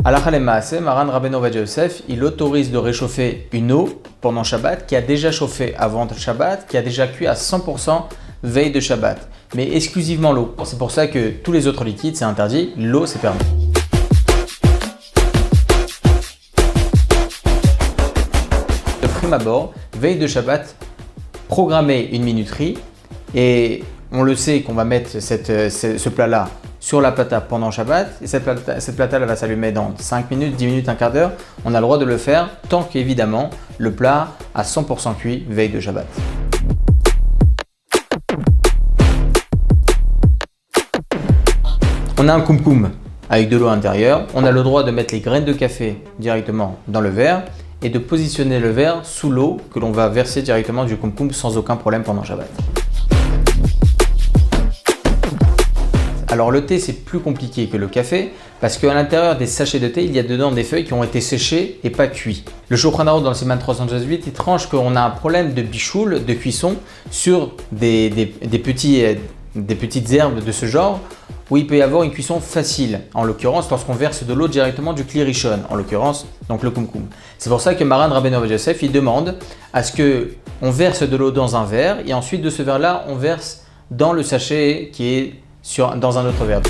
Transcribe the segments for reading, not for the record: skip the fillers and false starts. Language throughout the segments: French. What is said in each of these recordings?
Halakha lemaase, Maran Rabbeinu Ovadia Yosef, il autorise de réchauffer une eau pendant Shabbat qui a déjà chauffé avant Shabbat, qui a déjà cuit à 100% veille de Shabbat, mais exclusivement l'eau. C'est pour ça que tous les autres liquides c'est interdit, l'eau c'est permis. De prime abord, veille de Shabbat, programmer une minuterie et on le sait qu'on va mettre ce plat-là sur la plata pendant Shabbat et cette plata elle va s'allumer dans 5 minutes, 10 minutes, un quart d'heure. On a le droit de le faire tant qu'évidemment le plat a 100% cuit veille de Shabbat. On a un kumkum avec de l'eau à l'intérieur. On a le droit de mettre les graines de café directement dans le verre et de positionner le verre sous l'eau que l'on va verser directement du kumkum sans aucun problème pendant Shabbat. Alors le thé c'est plus compliqué que le café parce qu'à l'intérieur des sachets de thé il y a dedans des feuilles qui ont été séchées et pas cuites. Le Shulchan Aruch dans le Siman 318 il tranche qu'on a un problème de bichoul, de cuisson sur des petites herbes de ce genre où il peut y avoir une cuisson facile, en l'occurrence lorsqu'on verse de l'eau directement du Kli Rishon, en l'occurrence donc le kumkum. C'est pour ça que Maran Rabbeinu Ovadia Yosef il demande à ce qu'on verse de l'eau dans un verre et ensuite de ce verre là on verse dans le sachet qui est dans un autre verre.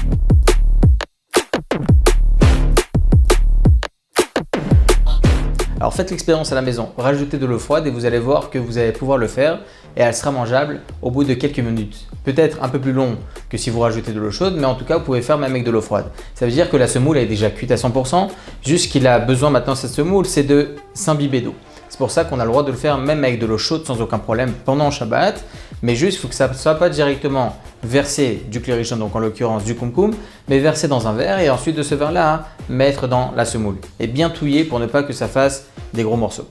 Alors faites l'expérience à la maison, rajoutez de l'eau froide et vous allez voir que vous allez pouvoir le faire et elle sera mangeable au bout de quelques minutes. Peut-être un peu plus long que si vous rajoutez de l'eau chaude, mais en tout cas vous pouvez faire même avec de l'eau froide. Ça veut dire que la semoule est déjà cuite à 100%, juste qu'il a besoin maintenant cette semoule, c'est de s'imbiber d'eau. C'est pour ça qu'on a le droit de le faire même avec de l'eau chaude sans aucun problème pendant Shabbat, mais juste il faut que ça ne soit pas directement versé du Kli Rishon, donc en l'occurrence du kumkum, mais versé dans un verre et ensuite de ce verre-là, mettre dans la semoule et bien touiller pour ne pas que ça fasse des gros morceaux.